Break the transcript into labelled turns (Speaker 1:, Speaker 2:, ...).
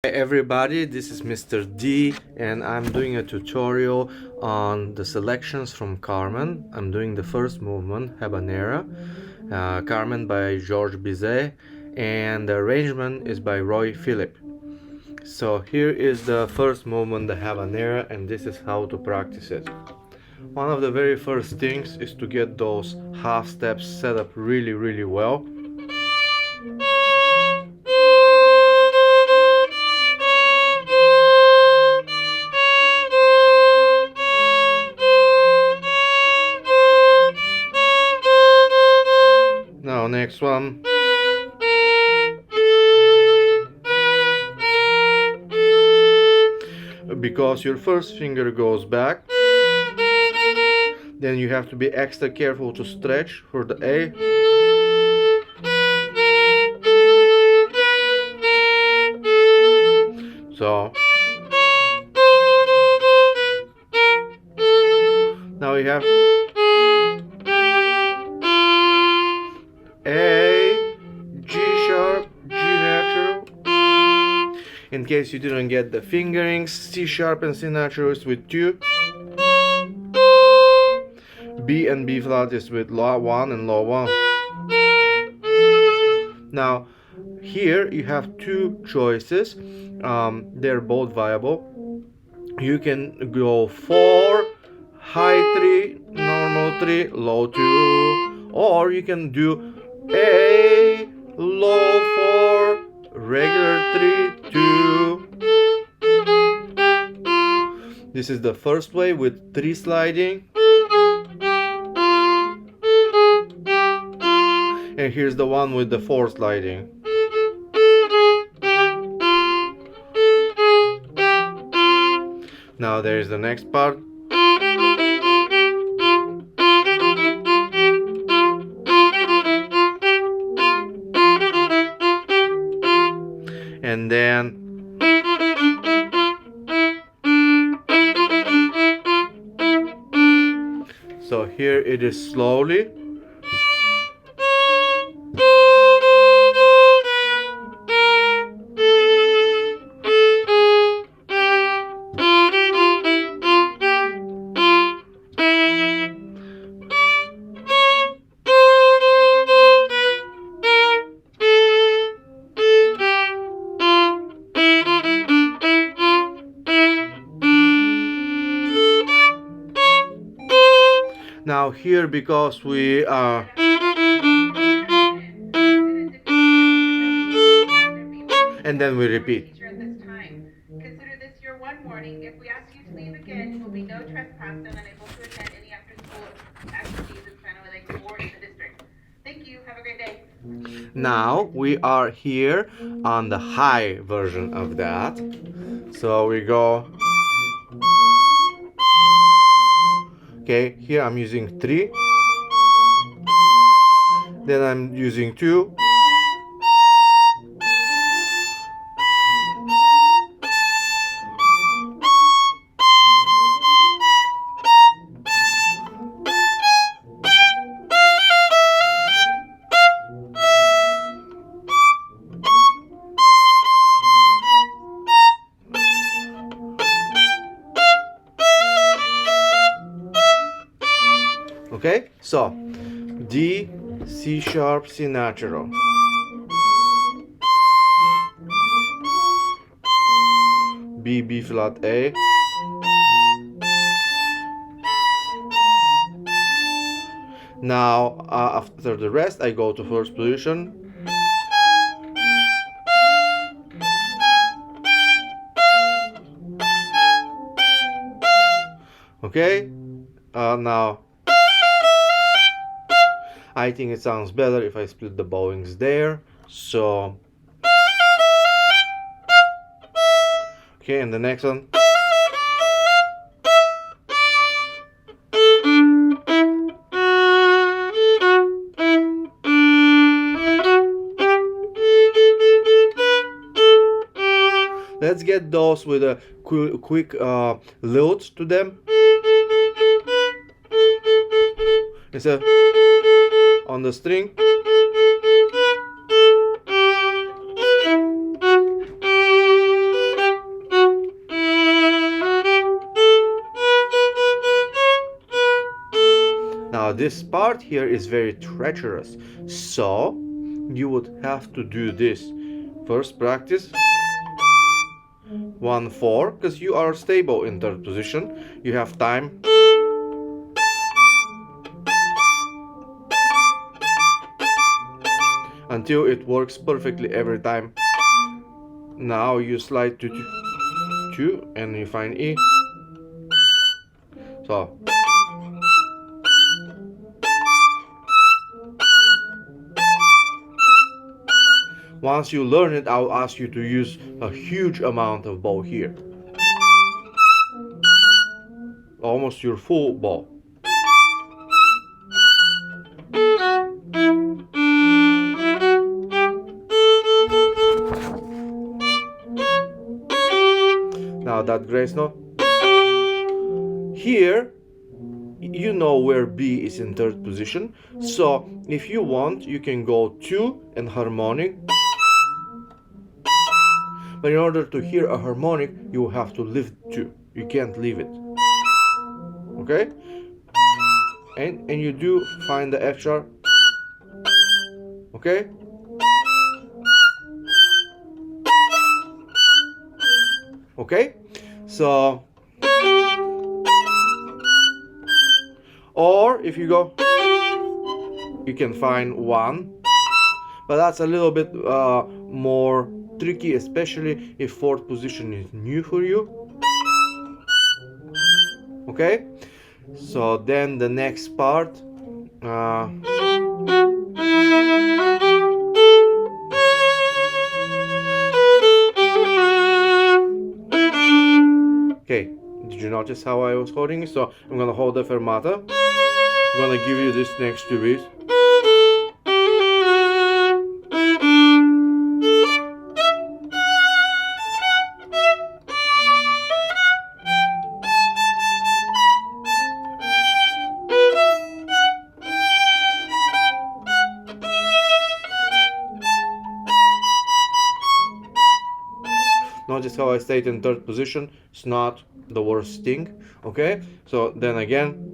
Speaker 1: Hi everybody, this is Mr. D and I'm doing a tutorial on the selections from Carmen. I'm doing the first movement, Habanera, Carmen by Georges Bizet, and the arrangement is by Phillippe. So here is the first movement, the Habanera, and this is how to practice it. One of the very first things is to get those half steps set up really well. Now next one. Because your first finger goes back, then you have to be extra careful to stretch for the A. So now we have A, G sharp, G natural. In case you didn't get the fingerings, C sharp and C natural is with 2. B and B flat is with law 1 and law 1. Now here you have two choices. They're both viable. You can go 4, high 3, normal 3, low 2, or you can do A, low 4, regular 3, 2. This is the first way with 3 sliding. And here's the one with the 4 sliding. Now there's the next part. And then so here it is slowly. Now here, because we are and then we repeat.
Speaker 2: Consider this your one warning. If we ask you to leave again, you will be no trespass and unable to attend any after-school activities in Channel Lake or in the district. Thank you. Have a great day.
Speaker 1: Now we are here on the high version of that. So we go. Okay, here I'm using 3. Then I'm using 2. Okay, so D, C sharp, C natural. B, B flat, A. Now after the rest I go to first position. Okay, now I think it sounds better if I split the bowings there. So okay, and the next one. Let's get those with a quick lilt to them. Instead on the string. this part here is very treacherous, so you would have to do this. First practice 1-4, because you are stable in third position. You have time until it works perfectly every time. Now you slide to 2 and you find E. So once you learn it, I'll ask you to use a huge amount of bow here. Almost your full bow. Now that grace note. Here, you know where B is in third position. So if you want, you can go 2 and harmonic. But in order to hear a harmonic, you have to lift 2. You can't leave it. Okay? And you do find the F sharp. Okay? Okay? So, or if you go, you can find 1, but that's a little bit more tricky, especially if fourth position is new for you. Okay, so then the next part, okay, did you notice how I was holding it? So I'm gonna hold the fermata. I'm gonna give you this next 2 beats. Notice how I stayed in third position. It's not the worst thing. Okay, so then again.